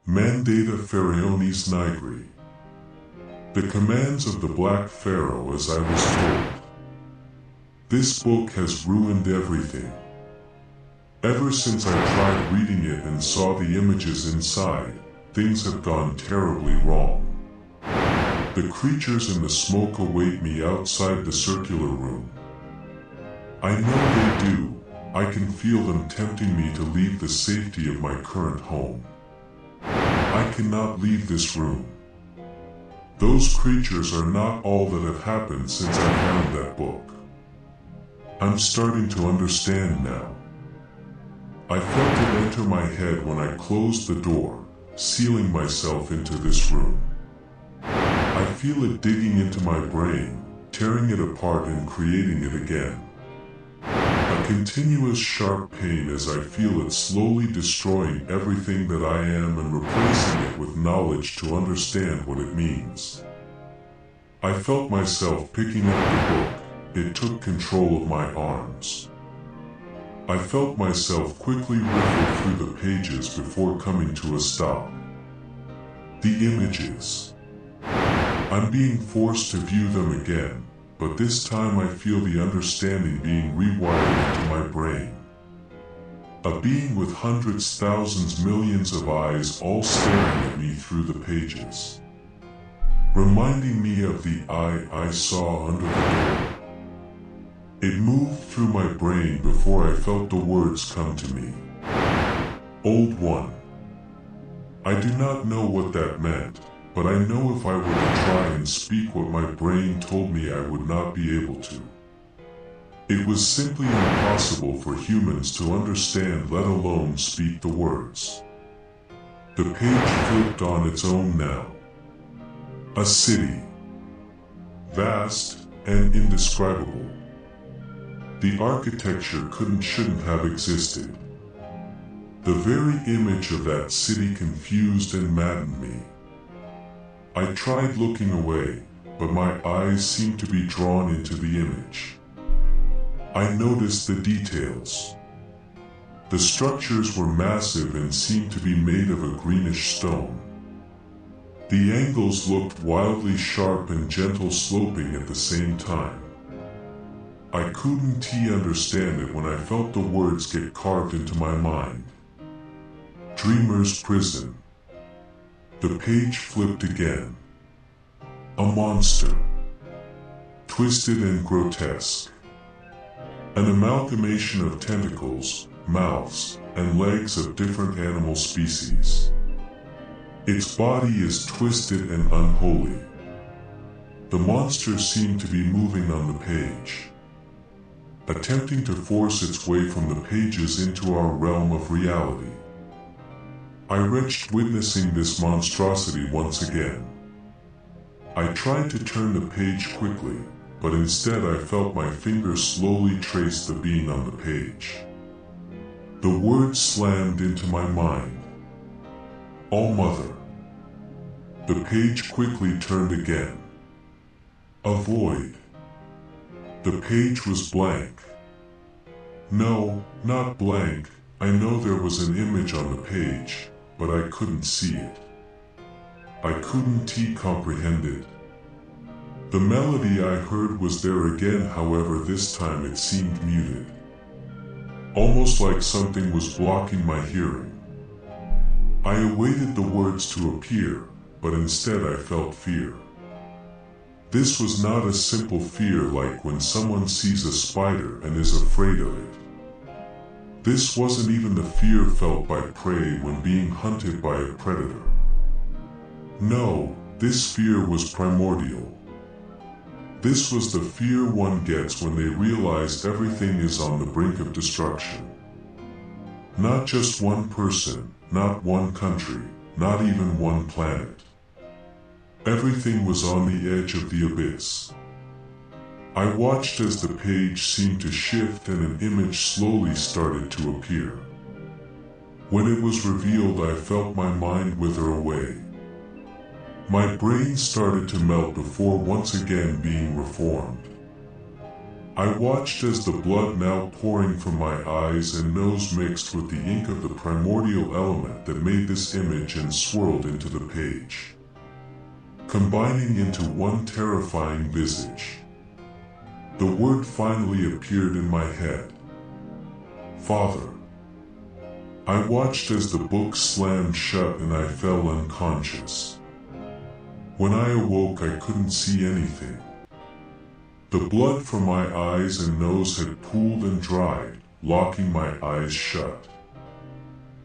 Mandata Pharaonis Nigri. The Commands of the Black Pharaoh, as I was told. This book has ruined everything. Ever since I tried reading it and saw the images inside, things have gone terribly wrong. The creatures in the smoke await me outside the circular room. I know they do. I can feel them tempting me to leave the safety of my current home. I cannot leave this room. Those creatures are not all that have happened since I found that book. I'm starting to understand now. I felt it enter my head when I closed the door, sealing myself into this room. I feel it digging into my brain, tearing it apart and creating it again. A continuous sharp pain as I feel it slowly destroying everything that I am and replacing it with knowledge to understand what it means. I felt myself picking up the book. It took control of my arms. I felt myself quickly riffle through the pages before coming to a stop. The images. I'm being forced to view them again, but this time I feel the understanding being rewired into my brain. A being with hundreds, thousands, millions of eyes all staring at me through the pages. Reminding me of the eye I saw under the door. It moved through my brain before I felt the words come to me. Old One. I do not know what that meant, but I know if I were to try and speak what my brain told me I would not be able to. It was simply impossible for humans to understand, let alone speak the words. The page flipped on its own now. A city. Vast and indescribable. The architecture shouldn't have existed. The very image of that city confused and maddened me. I tried looking away, but my eyes seemed to be drawn into the image. I noticed the details. The structures were massive and seemed to be made of a greenish stone. The angles looked wildly sharp and gentle, sloping at the same time. I couldn't understand it when I felt the words get carved into my mind. Dreamer's Prison. The page flipped again. A monster. Twisted and grotesque. An amalgamation of tentacles, mouths, and legs of different animal species. Its body is twisted and unholy. The monster seemed to be moving on the page, attempting to force its way from the pages into our realm of reality. I retched witnessing this monstrosity once again. I tried to turn the page quickly, but instead I felt my fingers slowly trace the being on the page. The words slammed into my mind. All-Mother. The page quickly turned again. A void. The page was blank. No, not blank. I know there was an image on the page, but I couldn't see it. I couldn't comprehend it. The melody I heard was there again, however this time it seemed muted. Almost like something was blocking my hearing. I awaited the words to appear, but instead I felt fear. This was not a simple fear like when someone sees a spider and is afraid of it. This wasn't even the fear felt by prey when being hunted by a predator. No, this fear was primordial. This was the fear one gets when they realize everything is on the brink of destruction. Not just one person, not one country, not even one planet. Everything was on the edge of the abyss. I watched as the page seemed to shift and an image slowly started to appear. When it was revealed, I felt my mind wither away. My brain started to melt before once again being reformed. I watched as the blood now pouring from my eyes and nose mixed with the ink of the primordial element that made this image and swirled into the page, combining into one terrifying visage. The word finally appeared in my head. Father. I watched as the book slammed shut and I fell unconscious. When I awoke, I couldn't see anything. The blood from my eyes and nose had pooled and dried, locking my eyes shut.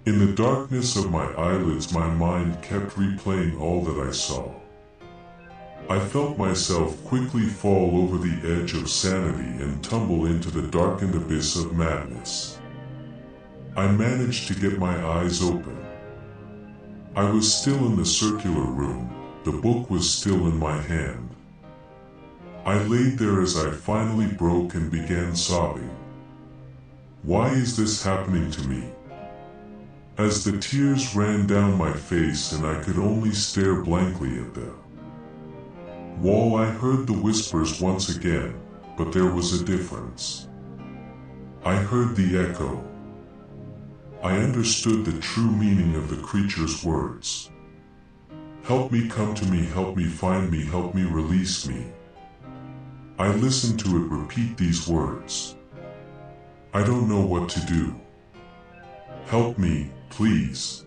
In the darkness of my eyelids, my mind kept replaying all that I saw. I felt myself quickly fall over the edge of sanity and tumble into the darkened abyss of madness. I managed to get my eyes open. I was still in the circular room. The book was still in my hand. I laid there as I finally broke and began sobbing. Why is this happening to me? As the tears ran down my face and I could only stare blankly at them. I heard the whispers once again, but there was a difference. I heard the echo. I understood the true meaning of the creature's words. Help me, come to me, help me, find me, help me, release me. I listened to it repeat these words. I don't know what to do. Help me, please.